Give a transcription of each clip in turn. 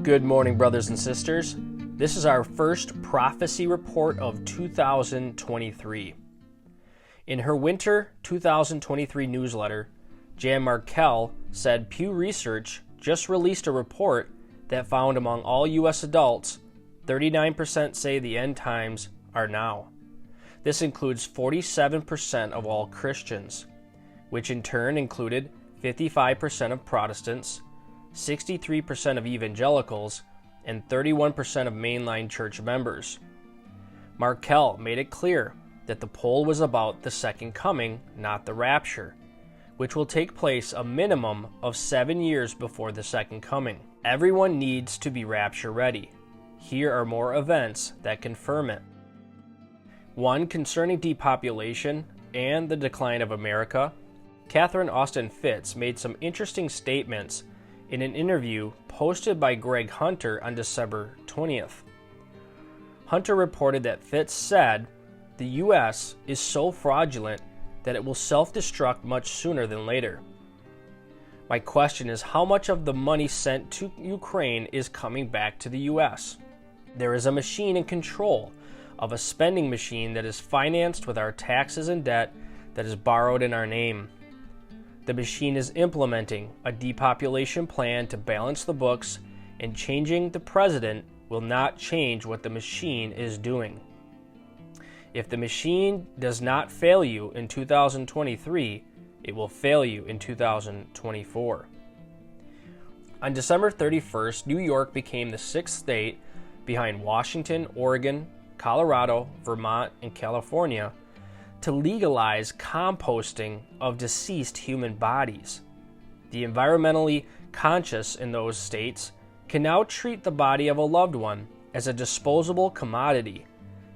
Good morning, brothers and sisters. This is our first prophecy report of 2023. In her winter 2023 newsletter, Jan Markell said Pew Research just released a report that found among all U.S. adults, 39% say the end times are now. This includes 47% of all Christians, which in turn included 55% of Protestants, 63% of evangelicals, and 31% of mainline church members. Markell made it clear that the poll was about the second coming, not the rapture, which will take place a minimum of 7 years before the second coming. Everyone needs to be rapture ready. Here are more events that confirm it. One, concerning depopulation and the decline of America, Catherine Austin Fitts made some interesting statements in an interview posted by Greg Hunter on December 20th. Hunter reported that Fitts said, "The U.S. is so fraudulent that it will self-destruct much sooner than later." My question is, how much of the money sent to Ukraine is coming back to the U.S.? There is a machine in control of a spending machine that is financed with our taxes and debt that is borrowed in our name. The machine is implementing a depopulation plan to balance the books, and changing the president will not change what the machine is doing. If the machine does not fail you in 2023, it will fail you in 2024. On December 31st, New York became the sixth state behind Washington, Oregon, Colorado, Vermont, and California to legalize composting of deceased human bodies. The environmentally conscious in those states can now treat the body of a loved one as a disposable commodity,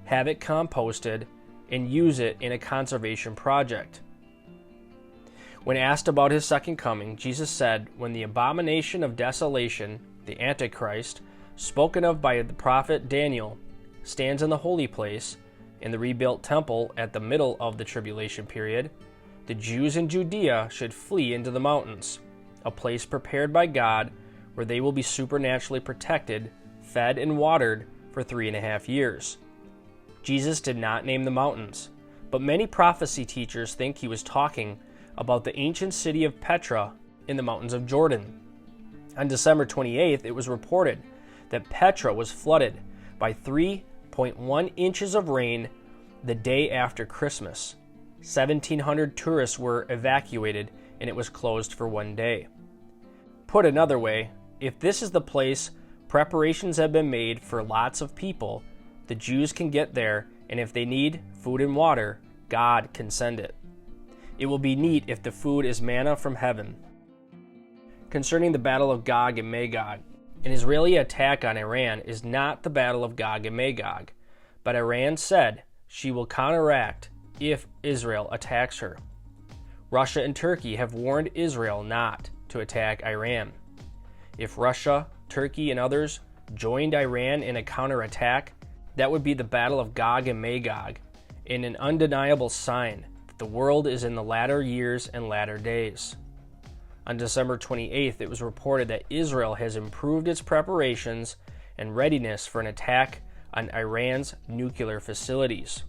have it composted, and use it in a conservation project. When asked about his second coming, Jesus said, "When the abomination of desolation, the Antichrist, spoken of by the prophet Daniel, stands in the holy place, in the rebuilt temple at the middle of the tribulation period, the Jews in Judea should flee into the mountains, a place prepared by God where they will be supernaturally protected, fed and watered for 3.5 years. Jesus did not name the mountains, but many prophecy teachers think he was talking about the ancient city of Petra in the mountains of Jordan. On December 28th, it was reported that Petra was flooded by 3.1 inches of rain the day after Christmas. 1,700 tourists were evacuated, and it was closed for 1 day. Put another way, if this is the place preparations have been made for lots of people, the Jews can get there, and if they need food and water, God can send it. It will be neat if the food is manna from heaven. Concerning the battle of Gog and Magog, an Israeli attack on Iran is not the battle of Gog and Magog, but Iran said she will counteract if Israel attacks her. Russia and Turkey have warned Israel not to attack Iran. If Russia, Turkey, and others joined Iran in a counterattack, that would be the battle of Gog and Magog, and an undeniable sign that the world is in the latter years and latter days. On December 28th, it was reported that Israel has improved its preparations and readiness for an attack on Iran's nuclear facilities.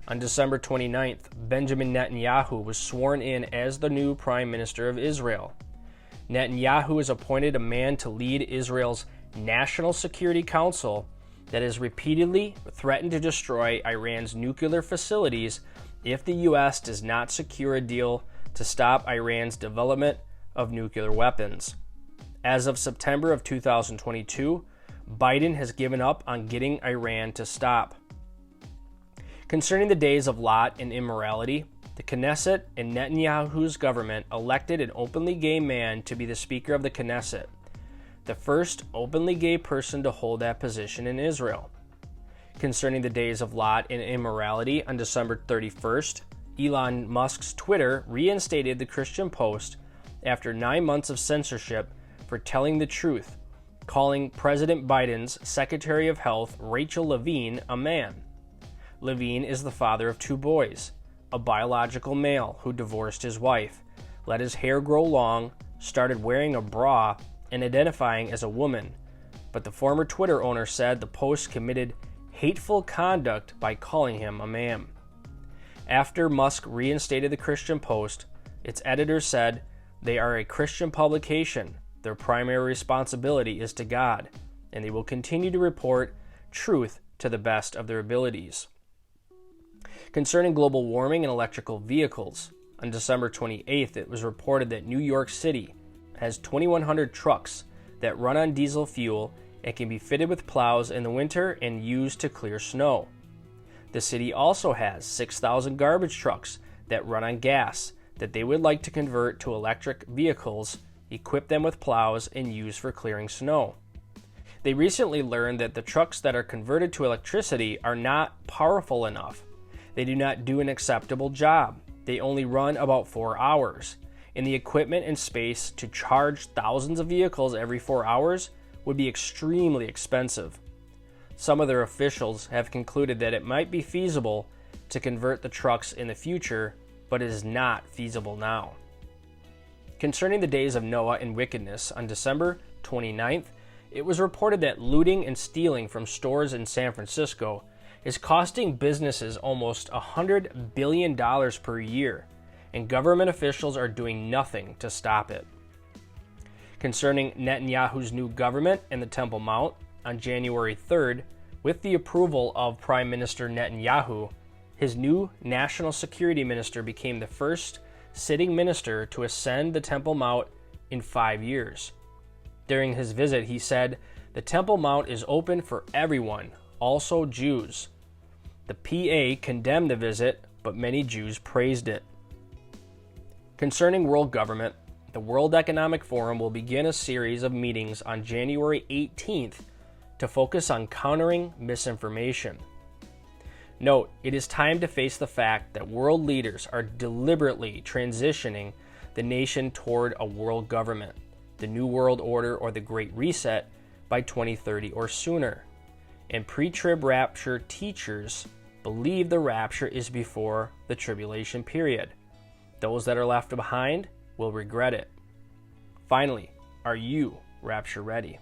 On December 29th, Benjamin Netanyahu was sworn in as the new Prime Minister of Israel. Netanyahu has appointed a man to lead Israel's National Security Council that has repeatedly threatened to destroy Iran's nuclear facilities if the U.S. does not secure a deal to stop Iran's development of nuclear weapons. As of September of 2022, Biden has given up on getting Iran to stop. Concerning the days of Lot and immorality, the Knesset and Netanyahu's government elected an openly gay man to be the Speaker of the Knesset, the first openly gay person to hold that position in Israel. Concerning the days of Lot and immorality, on December 31st, Elon Musk's Twitter reinstated the Christian Post after 9 months of censorship for telling the truth, calling President Biden's Secretary of Health, Rachel Levine, a man. Levine is the father of 2 boys, a biological male who divorced his wife, let his hair grow long, started wearing a bra, and identifying as a woman, but the former Twitter owner said the post committed hateful conduct by calling him a ma'am. After Musk reinstated the Christian Post, its editor said they are a Christian publication. Their primary responsibility is to God, and they will continue to report truth to the best of their abilities. Concerning global warming and electrical vehicles, on December 28th, it was reported that New York City has 2,100 trucks that run on diesel fuel and can be fitted with plows in the winter and used to clear snow. The city also has 6,000 garbage trucks that run on gas that they would like to convert to electric vehicles, equip them with plows, and use for clearing snow. They recently learned that the trucks that are converted to electricity are not powerful enough. They do not do an acceptable job. They only run about 4 hours, and the equipment and space to charge thousands of vehicles every 4 hours would be extremely expensive. Some of their officials have concluded that it might be feasible to convert the trucks in the future, but it is not feasible now. Concerning the days of Noah and wickedness, on December 29th, it was reported that looting and stealing from stores in San Francisco is costing businesses almost $100 billion per year, and government officials are doing nothing to stop it. Concerning Netanyahu's new government and the Temple Mount, on January 3rd, with the approval of Prime Minister Netanyahu, his new national security minister became the first sitting minister to ascend the Temple Mount in 5 years. During his visit, he said, "The Temple Mount is open for everyone, also Jews." The PA condemned the visit, but many Jews praised it. Concerning world government, the World Economic Forum will begin a series of meetings on January 18th to focus on countering misinformation. Note, it is time to face the fact that world leaders are deliberately transitioning the nation toward a world government, the New World Order or the Great Reset, by 2030 or sooner. And pre-trib rapture teachers believe the rapture is before the tribulation period. Those that are left behind will regret it. Finally, are you rapture ready?